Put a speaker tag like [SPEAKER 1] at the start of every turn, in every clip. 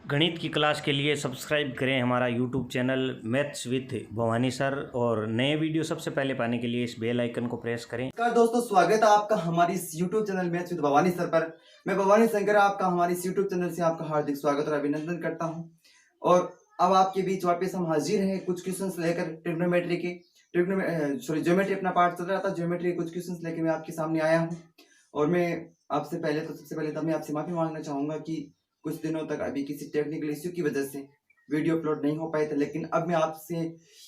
[SPEAKER 1] गणित की क्लास के लिए सब्सक्राइब करें हमारा YouTube channel maths with Bhavani sir और नए वीडियो सबसे पहले पाने के लिए इस बेल आइकन को प्रेस करें।
[SPEAKER 2] नमस्कार दोस्तों, स्वागत है आपका हमारी इस YouTube channel maths with Bhavani sir पर। मैं भवानी शंकर आपका हमारी इस यूट्यूब चैनल से आपका हार्दिक स्वागत और अभिनंदन करता हूं। और अब आपके बीच वापस हम हाजिर हैं कुछ क्वेश्चंस लेकर ट्रिग्नोमेट्री के ज्योमेट्री अपना पार्ट चल रहा था। ज्योमेट्री के कुछ क्वेश्चंस लेकर मैं आपके सामने आया हूँ और मैं आपसे सबसे पहले तो मैं आपसे माफी मांगना चाहूंगा कि कुछ दिनों तक अभी किसी टेक्निकल इश्यू की वजह से वीडियो अपलोड नहीं हो पाए थे, लेकिन अब मैं आपसे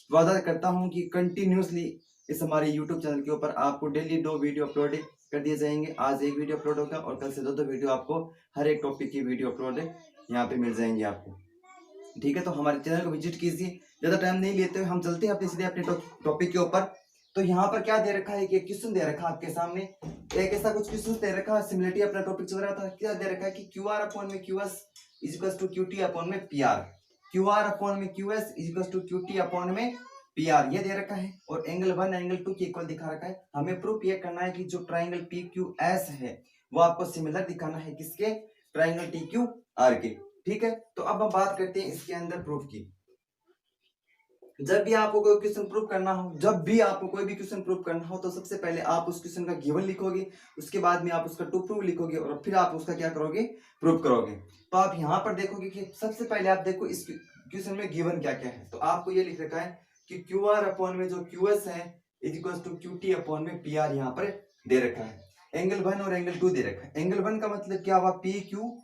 [SPEAKER 2] वादा करता हूं कि कंटिन्यूसली इस हमारे YouTube चैनल के ऊपर आपको डेली 2 वीडियो अपलोड कर दिए जाएंगे। आज एक वीडियो अपलोड होगा और कल से दो वीडियो आपको हर एक टॉपिक की वीडियो अपलोड यहाँ पे मिल जाएंगे आपको। ठीक है, तो हमारे चैनल को विजिट कीजिए। ज्यादा टाइम नहीं लेते हुए हम चलते हैं अपने सीधे अपने टॉपिक के ऊपर। तो यहाँ पर क्या दे रखा है कि क्वेश्चन दे रखा है आपके सामने, एक ऐसा कुछ क्वेश्चन दे रखा है। सिमिलरिटी अपना टॉपिक चल रहा था। क्या दे रखा है कि क्यू आर अपॉन में Q S is equal to Q T upon में P R. Q R upon में Q S is equal to Q T upon में पी आर ये दे रखा है और एंगल 1 एंगल 2 के इक्वल दिखा रखा है। हमें प्रूफ ये करना है कि जो ट्राइंगल पी क्यू एस है वो आपको सिमिलर दिखाना है किसके, ट्राइंगल टी क्यू आर के। ठीक है, तो अब हम बात करते हैं इसके अंदर प्रूफ की। जब भी आपको कोई क्वेश्चन प्रूव करना हो तो सबसे पहले आप उस क्वेश्चन का गिवन लिखोगे, उसके बाद में आप उसका टू प्रूव लिखोगे और फिर आप उसका क्या करोगे, प्रूव करोगे। तो आप यहाँ पर देखोगे कि सबसे पहले आप देखो इस क्वेश्चन में गिवन क्या क्या है। तो आपको ये लिख रखा है कि क्यू आर अपॉन में जो क्यू एस है is equal to Q T upon में पी आर यहाँ पर दे रखा है। एंगल 1 और एंगल 2 दे रखा है। एंगल 1 का मतलब क्या हुआ, पी क्यू,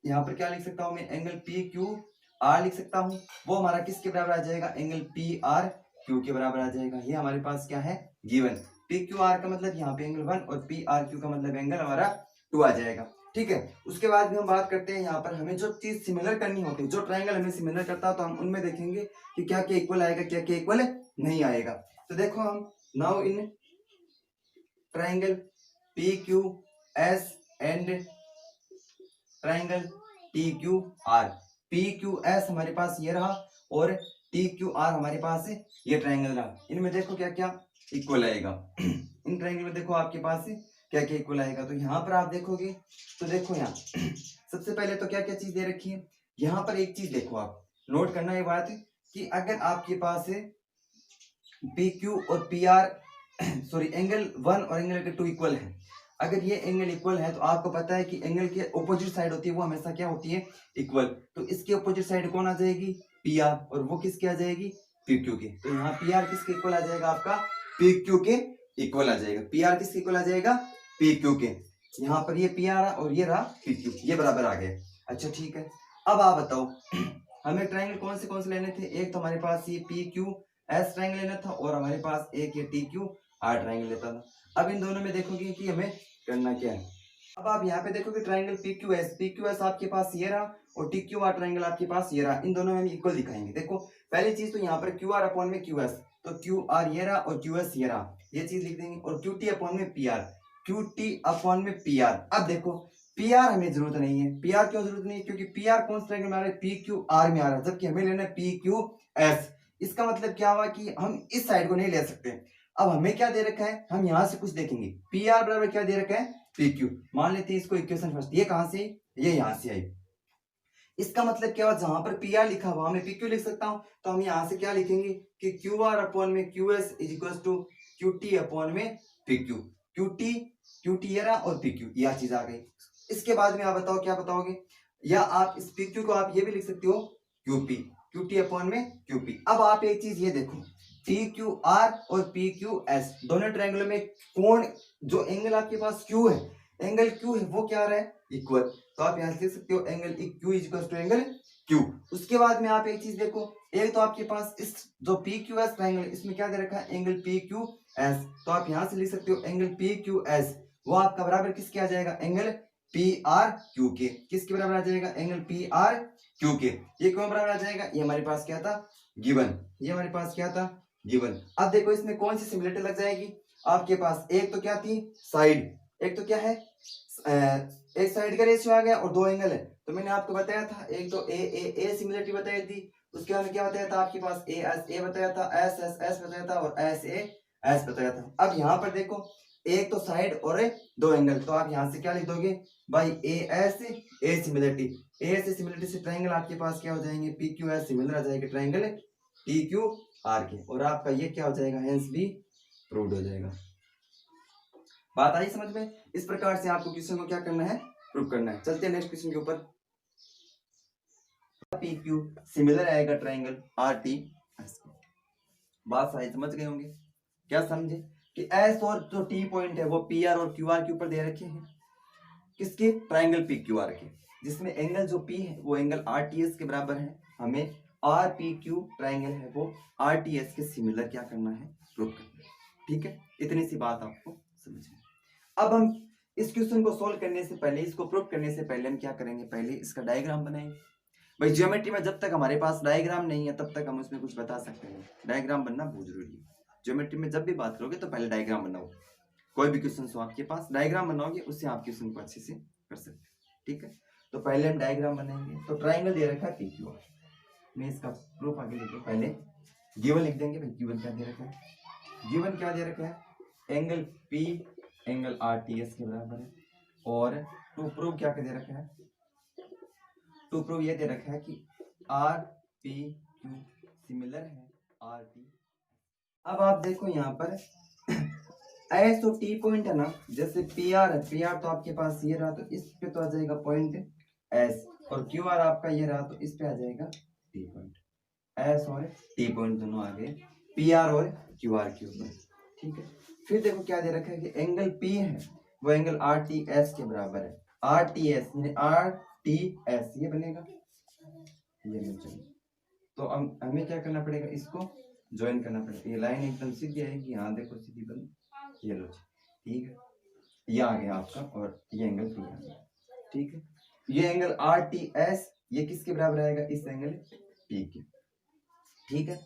[SPEAKER 2] यहाँ पर क्या लिख सकता हूं मैं, एंगल पी क्यू आर लिख सकता हूं। वो हमारा किसके बराबर आ जाएगा, एंगल पी आर क्यू के बराबर आ जाएगा। ये हमारे पास क्या है, गिवन। पी क्यू आर का मतलब यहाँ पे एंगल 1 और पी आर क्यू का मतलब एंगल हमारा 2 आ जाएगा। ठीक है, उसके बाद भी हम बात करते हैं यहाँ पर हमें जो चीज सिमिलर करनी होती है, जो ट्राइंगल हमें सिमिलर करता है तो हम उनमें देखेंगे कि क्या क्या इक्वल आएगा, क्या क्या इक्वल नहीं आएगा। तो देखो हम now in triangle P Q S and triangle T Q R. P Q S हमारे पास ये रहा और टी क्यू आर हमारे पास ये ट्राइंगल रहा। इनमें देखो क्या क्या इक्वल आएगा। इन ट्राइंगल में देखो आपके पास क्या क्या इक्वल आएगा। तो यहाँ पर आप देखोगे तो देखो यहाँ सबसे पहले तो क्या क्या चीज दे रखी है। यहाँ पर एक चीज देखो, आप नोट करना ये बात कि अगर आपके पास पी क्यू और पी आर एंगल 1 और एंगल 2 इक्वल है, अगर ये एंगल इक्वल है तो आपको पता है कि एंगल के ऑपोजिट साइड होती है वो हमेशा क्या होती है, इक्वल। तो इसके ऑपोजिट साइड कौन आ जाएगी, पी आर, और वो किसके आ जाएगी, पी क्यू के। तो यहाँ पी आर किसके इक्वल आ जाएगा, आपका पी क्यू के इक्वल आ जाएगा। पी आर किसके इक्वल आ जाएगा, पी क्यू के। यहाँ पर ये पी आर और ये रहा पी क्यू, ये बराबर आ गए। अच्छा ठीक है, अब आप बताओ हमें ट्राइंगल कौन से लेने थे। एक तो हमारे पास ये पी क्यू एस ट्राइंगल लेना था और हमारे पास एक ये टी क्यू आर ट्राइंगल लेता था। अब इन दोनों में देखोगे कि हमें करना क्या है। अब आप यहाँ पे देखोगे ट्राइंगल पी क्यू एस आपके पास ये रहा और टी क्यू आर ट्राइंगल आपके पास ये रहा। इन दोनों में हम इक्वल दिखाएंगे। देखो पहली चीज तो यहाँ पर क्यू आर अपॉन में क्यू एस, तो क्यू आर ये रहा और क्यू एस ये रहा, ये चीज लिख देंगे। और क्यू टी अपॉन में P R, Q T upon में पी आर। अब देखो पी आर हमें जरूरत नहीं है। पी आर क्यों जरूरत नहीं है, क्योंकि पी आर कौन सा ट्राइंगल में आ रहा है, पी क्यू आर में आ रहा है, जबकि हमें लेना है पी क्यू एस। इसका मतलब क्या हुआ कि हम इस साइड को नहीं ले सकते। अब हमें क्या दे रखा है, हम यहां से कुछ देखेंगे। पी आर बराबर क्या दे रखा है, पी क्यू। मान लेते हैं इसको इक्वेशन फर्स्ट, ये कहां से, ये यहां से आई। इसका मतलब क्या हुआ, जहां पर पी आर लिखा हुआ मैं पी क्यू लिख सकता हूं। तो हम यहां से क्या लिखेंगे कि क्यू आर अपॉन में Q S is equal to Q T upon में पी क्यू। क्यू टी ये रहा और पी क्यू, यह चीज आ गई। इसके बाद में आप बताओ क्या बताओगे, या आप इस पी क्यू को आप ये भी लिख सकते हो क्यू टी अपॉन में क्यू पी। अब आप एक चीज ये देखो, पी क्यू आर और पी क्यू एस दोनों ट्रायंगल में कोण, जो एंगल आपके पास क्यू है, एंगल क्यू है वो क्या आ रहा है, इक्वल। तो आप यहां से लिख सकते हो angle Q is equal to angle Q. उसके बाद में आप एक चीज देखो, एक तो आपके पास इस जो पी क्यू एस ट्रायंगल इसमें क्या दे रखा है, एंगल पी क्यू एस। तो आप यहां से लिख सकते हो एंगल पी क्यू एस, वो आपका बराबर किसके आ जाएगा, एंगल पी आर क्यू के। किसके बराबर आ जाएगा, एंगल पी आर क्यू के। ये क्यों बराबर आ जाएगा, ये हमारे पास क्या था, गिवन। ये हमारे पास क्या था, गिवन। अब देखो इसमें कौन सी सिमिलरिटी लग जाएगी आपके पास, एक तो क्या थी साइड, एक तो क्या है एक साइड का रेशियो आ गया और दो एंगल है। तो मैंने आपको बताया था, एक तो ए सिमिलरिटी बताई थी, उसके बाद क्या बताया था आपके पास, ए एस ए बताया था, एस एस एस बताया था और एस ए एस बताया था। अब यहाँ पर देखो एक तो साइड और दो एंगल, तो आप यहाँ से क्या लिख दोगे भाई A S A similarity, A S similarity से ट्रायंगल आपके पास क्या हो जाएंगे पी क्यू एस सिमिलर आ जाएगा ट्रायंगल टी क्यू आर के, और आपका ये क्या हो जाएगा हेंस भी प्रूव्ड हो जाएगा। बात आई समझ में? इस प्रकार से आपको क्वेश्चन को क्या करना है प्रूव करना है। चलते हैं नेक्स्ट क्वेश्चन के ऊपर। पी क्यू सिमिलर आएगा ट्रायंगल आर टी एस। बात सारी समझ गए होंगे। क्या समझे कि एस और जो टी पॉइंट है वो पी आर और क्यू आर के ऊपर दे रखे हैं, किसके ट्रायंगल पी क्यू आर के, जिसमें एंगल जो पी है वो एंगल आर टी एस के बराबर है। हमें आर पी क्यू ट्रायंगल है वो आर टी एस के सिमिलर क्या करना है प्रूव करना है। ठीक है, इतनी सी बात आपको समझ में। अब हम इस क्वेश्चन को सोल्व करने से पहले, इसको प्रूव करने से पहले हम क्या करेंगे, पहले इसका डायग्राम बनाएंगे। भाई ज्योमेट्री में जब तक हमारे पास डायग्राम नहीं है तब तक हम उसमें कुछ बता सकते हैं। डायग्राम बनना बहुत जरूरी है। ज्योमेट्री में जब भी बात करोगे तो पहले डायग्राम बनाओ। कोई भी क्वेश्चन हो आपके पास डायग्राम बनाओगे, उससे आप क्वेश्चन को अच्छे से कर सकते हैं। ठीक है, तो पहले हम डायग्राम बनाएंगे। तो ट्राइंगल दे रखा है पी क्यू आर, मैं इसका प्रूफ आगे लिख दूं। पहले गिवन लिख देंगे। भाई गिवन क्या दे रखा है, गिवन क्या दे रखा है angle P angle R T S के बराबर है, और टू प्रूव क्या दे रखा है, टू प्रूव ये दे रखा है कि आर पी क्यू सिमिलर है आर टी। अब आप देखो यहाँ पर एस और टी पॉइंट है ना, जैसे पी आर है, पी आर तो आपके पास ये रहा तो इस पे तो आ जाएगा पॉइंट एस, और क्यू आर आपका ये रहा तो इस पे आ जाएगा टी पॉइंट। एस और टी पॉइंट दोनों आ गए पी आर और क्यू आर के ऊपर। ठीक है, फिर देखो क्या दे रखा है कि एंगल पी है वो एंगल आर टी एस के बराबर है। आर टी एस यानी आर टी एस ये बनेगा, ये नहीं चाहिए, तो हमें क्या करना पड़ेगा, इसको ज्वाइन करना पड़ेगा। ये लाइन एकदम सीधी आएगी, यहाँ देखो सीधी बनी, ये लो। ठीक है, ये आ गया आपका, और ये एंगल पी आ गया। ठीक है, ये एंगल आर टी एस ये किसके बराबर आएगा, इस एंगल पी के। ठीक है,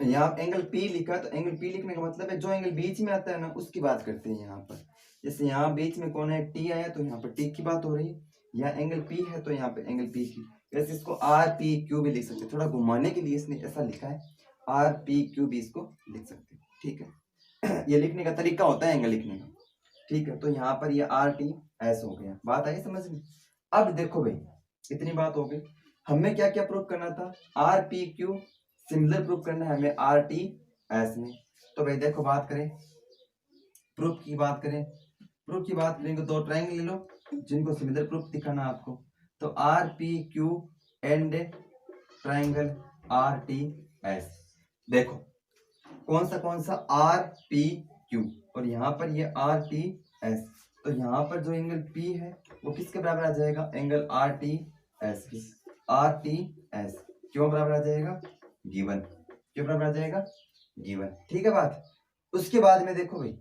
[SPEAKER 2] यहाँ एंगल पी लिखा, तो एंगल पी लिखने का मतलब है जो एंगल बीच में आता है ना उसकी बात करते हैं। यहाँ पर जैसे यहाँ बीच में कौन है, टी आया, तो यहाँ पर टी की बात हो रही है। यहाँ एंगल पी है तो यहाँ पे एंगल पी की, वैसे इसको आर पी क्यू भी लिख सकते हैं। थोड़ा घुमाने के लिए इसने ऐसा लिखा है, आर पी क्यू भी इसको लिख सकते हैं। ठीक है, ये लिखने का तरीका होता है एंगल लिखने का। ठीक है, तो यहाँ पर ये आर टी एस हो गया। बात आई समझ में? अब देखो भाई, इतनी बात हो गई। हमें क्या क्या प्रूफ करना था, are P Q similar proof करना है हमें आर टी एस में। तो भाई देखो, बात करें प्रूफ की, बात करें प्रूफ की बात करेंगे, दो ट्रायंगल ले लो जिनको सिमिलर प्रूफ दिखाना आपको। तो are P Q and triangle R T S. देखो कौन सा आर पी क्यू, और यहाँ पर ये आर टी एस। तो यहाँ पर जो एंगल पी है वो किसके बराबर आ जाएगा, एंगल आर टी एस की। आर टी एस क्यों बराबर आ जाएगा, गिवन, क्यों बराबर आ जाएगा, गिवन। ठीक है बात। उसके बाद में देखो भाई,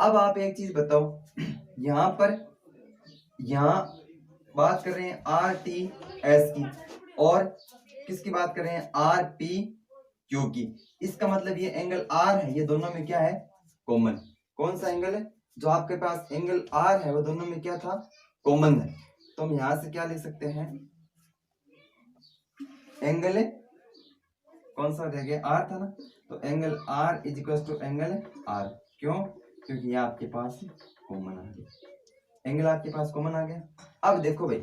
[SPEAKER 2] अब आप एक चीज बताओ, यहाँ पर यहाँ बात कर रहे हैं आर टी एस की, और किसकी बात कर रहे हैं, आर पी क्यू की। इसका मतलब ये एंगल आर है, ये दोनों में क्या है, कॉमन। कौन सा एंगल है, जो आपके पास एंगल आर है वो दोनों में क्या था, कॉमन है। तो हम यहां से क्या लिख सकते हैं, एंगल कौन सा रह गया, आर था ना, तो angle R is equal to angle R. क्यों, क्योंकि ये आपके पास कॉमन आ गया, एंगल आपके पास कॉमन आ गया। अब देखो भाई,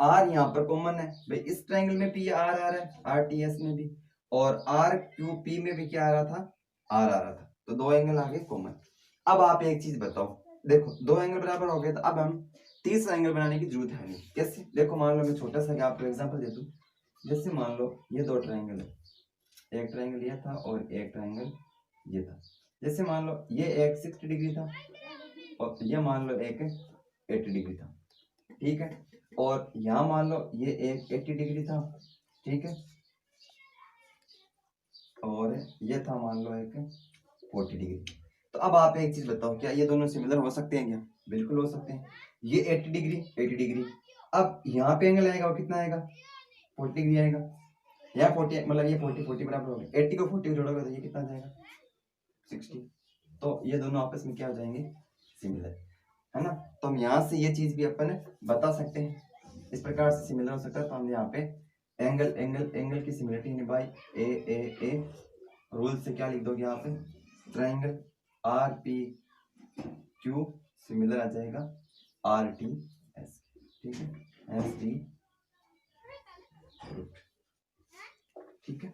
[SPEAKER 2] आर यहाँ पर कॉमन है भाई, इस ट्रायंगल में भी आर आ रहा है, आर टी एस में भी, और आर क्यू पी में भी क्या आ रहा था, आर आ रहा था। तो दो एंगल आ गए कॉमन। अब आप एक चीज बताओ, देखो दो एंगल बराबर हो गए, तो अब हम तीसरा एंगल बनाने की जरूरत है नहीं। कैसे, देखो मान लो मैं छोटा सा आपको एग्जांपल दे दूं। जैसे मान लो ये दो ट्रायंगल है, एक ट्रायंगल ये था और एक ट्रायंगल ये था। जैसे मान लो ये एक 60 डिग्री था और ये मान लो एक 80 डिग्री था। ठीक है, और यहाँ मान लो ये एक 80 डिग्री था। ठीक है, और ये था मान लो एक 40 डिग्री। तो अब आप एक चीज बताओ, क्या ये दोनों सिमिलर हो सकते हैं क्या, बिल्कुल हो सकते हैं। ये 80 डिग्री 80 डिग्री, अब यहाँ पे एंगल आएगा वो कितना आएगा, 40 डिग्री आएगा। यहाँ 40 मतलब ये 40 बराबर हो गया, 80 को 40 को जोड़ोगे तो ये कितना जाएगा, 60। तो ये दोनों आपस में क्या हो जाएंगे, सिमिलर, है ना। तो हम यहाँ से ये चीज भी अपन बता सकते हैं, इस प्रकार से सिमिलर हो सकता है। तो हम यहाँ पे एंगल की सिमिलरिटी निभाई, ए रूल से क्या लिख दोगे आप, triangle R P Q similar आ जाएगा आर टी एस, ठीक है, एस टी रूट, ठीक है।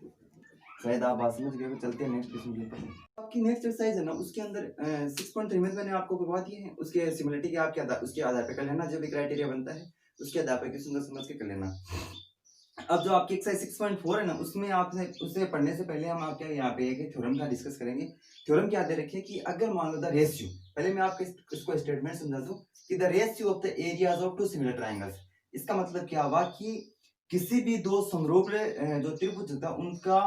[SPEAKER 2] शायद आप बात समझ गए। चलते हैं नेक्स्ट क्वेश्चन के ऊपर। आपकी नेक्स्ट एक्सरसाइज है ना, उसके अंदर 6.3 में मैंने आपको करवा दिए हैं, उसके सिमिलरिटी के आपके उसके आधार पे कर लेना, जो भी क्राइटेरिया बनता है उसके आधार पे क्वेश्चन को समझ के कर लेना। अब जो आपकी एक्सरसाइज 6.4 है ना, उसमें आपसे उससे पढ़ने से पहले हम आपके यहाँ पे एक थ्योरम का डिस्कस करेंगे। थ्योरम क्या दे रखिए कि अगर मान लो द रेशियो, पहले मैं आपको इसको स्टेटमेंट समझा दूं कि the ratio of the areas of two similar triangles. इसका मतलब क्या हुआ कि किसी भी दो समरूप जो त्रिभुज होता है उनका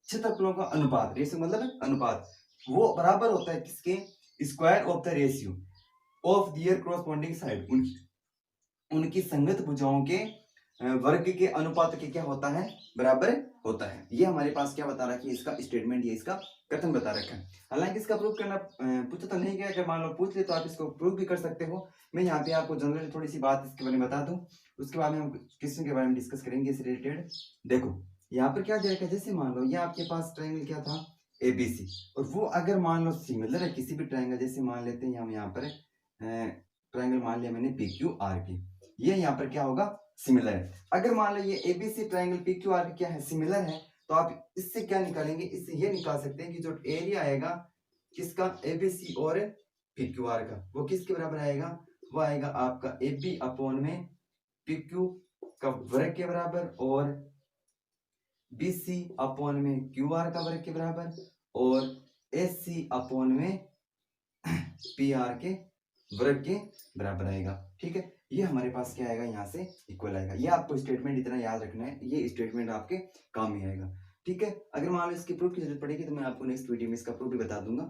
[SPEAKER 2] क्षेत्रफलों का अनुपात, रेशियो मतलब अनुपात, वो बराबर होता है किसके, square of the ratio of their corresponding side, उनकी संगत भुजाओं के वर्ग के अनुपात के क्या होता है, बराबर होता है। ये हमारे पास क्या बता रखा है, इसका स्टेटमेंट, ये इसका कथन बता रखा है। हालांकि इसका प्रूफ करना पूछा तो नहीं गया, अगर मान लो पूछ ले तो आप इसको प्रूफ भी कर सकते हो। मैं यहाँ पे आपको जनरली थोड़ी सी बात इसके बारे में बता दूं, उसके बाद में हम क्वेश्चन के बारे में डिस्कस करेंगे इससे रिलेटेड। देखो यहाँ पर क्या दे रखा है, जैसे मान लो ये आपके पास ट्रायंगल क्या था, एबीसी, और वो अगर मान लो सिमिलर है किसी भी ट्रायंगल, जैसे मान लेते हैं हम यहाँ पर ट्रायंगल मान लिया मैंने पी क्यू आर की, ये यहाँ पर क्या होगा, सिमिलर है। अगर मान लो ये ABC triangle P Q R क्या है, सिमिलर है, तो आप इससे क्या निकालेंगे, इससे ये निकाल सकते हैं कि जो एरिया आएगा किसका, एबीसी और पी क्यू आर का, वो किसके बराबर आएगा, वो आएगा आपका एबी अपॉन में पी क्यू का वर्ग के बराबर, और बीसी अपॉन में क्यू आर का वर्ग के बराबर, और एस सी अपॉन में पी आर के वर्ग के बराबर आएगा, ठीक है। ये हमारे पास क्या आएगा, यहाँ से इक्वल आएगा। ये आपको स्टेटमेंट इतना याद रखना है, ये स्टेटमेंट आपके काम में आएगा, ठीक है। अगर मान लो इसकी प्रूफ की जरूरत पड़ेगी तो मैं आपको नेक्स्ट वीडियो में इसका प्रूफ भी बता दूंगा,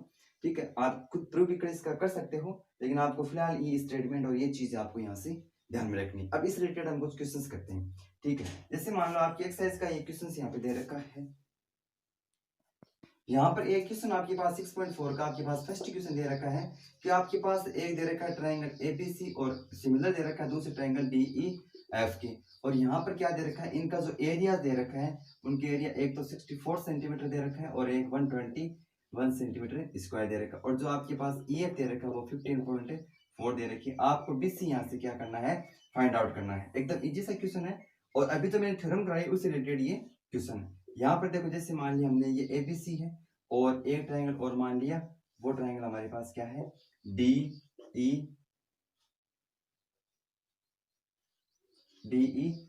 [SPEAKER 2] ठीक है। आप खुद प्रूफ भी इसका कर सकते हो, लेकिन आपको फिलहाल ये स्टेटमेंट और ये चीज आपको यहाँ से ध्यान में रखनी। अब इस रिलेटेड हम कुछ क्वेश्चन करते हैं, ठीक है। जैसे मान लो आपकी एक्सरसाइज का ये क्वेश्चन यहाँ पे दे रखा है, यहाँ पर एक क्वेश्चन आपके पास 6.4 का आपके पास फर्स्ट क्वेश्चन दे रखा है कि आपके पास एक दे रखा है ट्रायंगल एबीसी और सिमिलर दे रखा है दूसरे ट्रायंगल डीईएफ के, और यहाँ पर क्या दे रखा है, इनका जो एरिया दे रखा है, उनके एरिया एक तो 64 सेंटीमीटर दे रखा है और एक 121 सेंटीमीटर स्क्वायर दे रखा है, और जो आपके पास ईएफ दे रखा है वो 15.4 दे रखी है। आपको बीसी यहाँ से क्या करना है, फाइंड आउट करना है। एकदम इजी सा क्वेश्चन है, और अभी तो मैंने थ्योरम कराई उससे रिलेटेड ये क्वेश्चन है। यहाँ पर देखो, जैसे मान लिया हमने ये एबीसी है और एक ट्रायंगल और मान लिया, वो ट्रायंगल हमारे पास क्या है, डी ई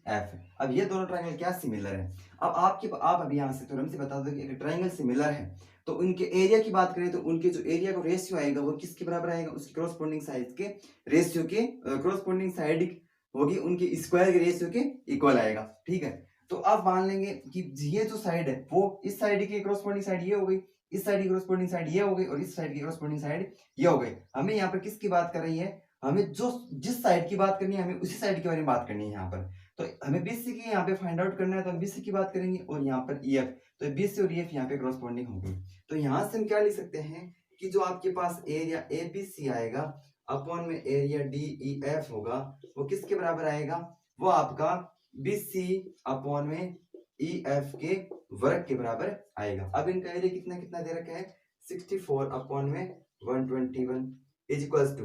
[SPEAKER 2] एफ। अब ये दोनों ट्रायंगल क्या सिमिलर है। अब आप अभी यहाँ से थ्योरम से बता दो कि अगर ट्रायंगल सिमिलर है तो उनके एरिया की बात करें तो उनके जो एरिया का रेशियो आएगा वो किसके बराबर आएगा, उसकी कॉरस्पॉन्डिंग साइड के रेशियो के कॉरस्पॉन्डिंग साइड होगी उनके स्क्वायर के रेशियो के इक्वल आएगा, ठीक है। तो आप मान लेंगे कि ये जो साइड है वो इस साइड की कॉरस्पॉन्डिंग साइड ये हो गई, इस साइड की कॉरस्पॉन्डिंग साइड ये हो गई, और इस साइड की कॉरस्पॉन्डिंग साइड ये हो गई। हमें यहाँ पर किसकी बात कर रही है, हमें जो जिस साइड की बात करनी है हमें उसी साइड के बारे में बात करनी है यहाँ पर। तो हमें बीसी की यहाँ पे फाइंड आउट करना है, तो हम बीसी की बात करेंगे, और यहाँ पर ईएफ, तो बीसी और ईएफ यहाँ पे कॉरस्पॉन्डिंग होगी। तो यहाँ से हम क्या लिख सकते हैं कि जो आपके पास एरिया एबीसी आएगा अपॉन में एरिया डीईएफ होगा, वो किसके बराबर आएगा, वो आपका बीसी अपॉन में ईएफ के वर्ग के बराबर आएगा। अब इनका एरिया कितना कितना दे रखा है, 64 अपॉन में 121 इज इक्वल्स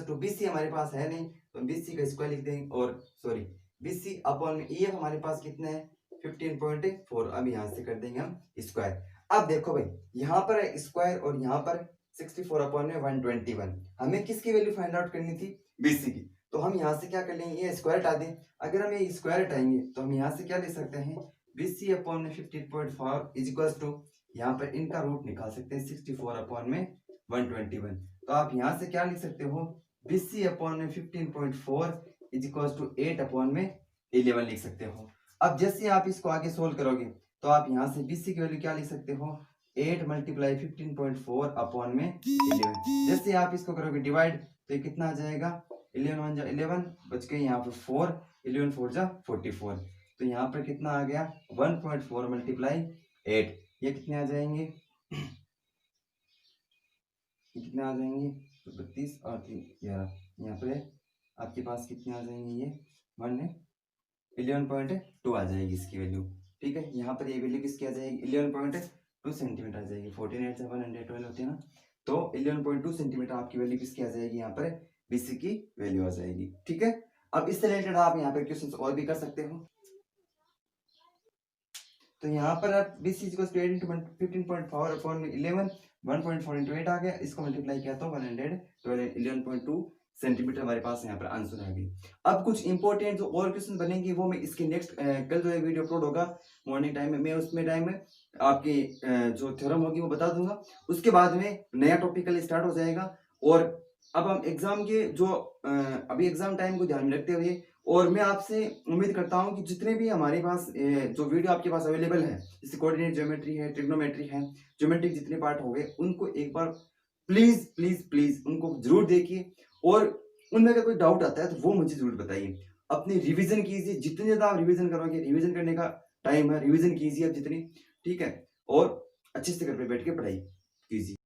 [SPEAKER 2] टू बीसी हमारे पास है नहीं, तो बीसी का स्क्वायर लिख देंगे, और सॉरी बीसी अपॉन में ईएफ हमारे पास कितना है 15.4। अब यहाँ से कर देंगे हम स्क्वायर। अब देखो भाई, यहाँ पर है स्क्वायर और यहाँ पर 64 अपॉन में 121, हमें किसकी वैल्यू फाइंड आउट करनी थी, बीसी की। तो हम यहाँ से क्या कर लेंगे, ये स्क्वायर हटा दें। अगर हम ये स्क्वायर हटाएंगे तो हम यहाँ से क्या ले सकते हैं, बीसी अपॉन में 15.4 इज इक्वल्स टू, यहाँ पर इनका रूट निकाल सकते हैं 64 अपॉन में 121। तो आप यहाँ से क्या लिख सकते हो, बीसी अपॉन में 15.4 इज इक्वल्स टू 8 अपॉन में 11 लिख सकते हो। अब जैसे आप इसको आगे सोल्व करोगे तो आप यहाँ से बीसी की वैल्यू क्या लिख सकते हो, 8 मल्टीप्लाई 15.4 अपॉन में 11। जैसे आप इसको करोगे डिवाइड तो कितना आ जाएगा, 11 1 जा 11 बच गए, यहाँ पर 4, 11 4 जा 44। तो यहाँ पर कितना आ गया 1.4 मल्टीप्लाई 8, ये कितने आ जाएंगे, कितने आ जाएंगे, 32 और 3 11। यहाँ पे आपके पास कितने आ जाएंगे, ये 11.2 आ जाएगी इसकी वैल्यू, ठीक है। यहाँ पर ये वैल्यू किसकी आ जाएगी, 11.2 सेंटीमीटर आ जाएगी। 14 8 से 112 होती है ना, तो 11.2 सेंटीमीटर आपकी वैल्यू किसकी आ जाएगी, यहाँ पर BC की वैल्यू आ जाएगी। ठीक है, अब इससे रिलेटेड आप यहाँ पर क्वेश्चन और भी कर सकते हो। तो यहाँ पर आप BC को 15.4 अपॉन 11 1.4 इंटू 8 आ गया, इसको मल्टीप्लाई किया तो 11.2 सेंटीमीटर हमारे पास यहाँ पर आंसर आ गई। अब कुछ इंपॉर्टेंट जो और क्वेश्चन बनेंगे वो मैं इसके नेक्स्ट कल जो एक वीडियो अपलोड होगा मॉर्निंग टाइम में, मैं उसमें टाइम में आपकी जो थ्योरम होगी वो बता दूंगा। उसके बाद में नया टॉपिक कल स्टार्ट हो जाएगा। और अब हम एग्जाम के जो अभी एग्जाम टाइम को ध्यान में रखते हुए, और मैं आपसे उम्मीद करता हूं कि जितने भी हमारे पास जो वीडियो आपके पास अवेलेबल है, जैसे कोऑर्डिनेट ज्योमेट्री है, ट्रिग्नोमेट्री है, ज्योमेट्रिक जितने पार्ट हो गए, उनको एक बार प्लीज प्लीज प्लीज उनको जरूर देखिए। और उनमें अगर कोई डाउट आता है तो वो मुझे जरूर बताइए। अपनी रिवीजन कीजिए, जितनी ज्यादा आप रिवीजन करोगे, रिवीजन करने का टाइम है, रिवीजन कीजिए आप जितनी, ठीक है, और अच्छे से घर पे बैठ के पढ़ाई कीजिए।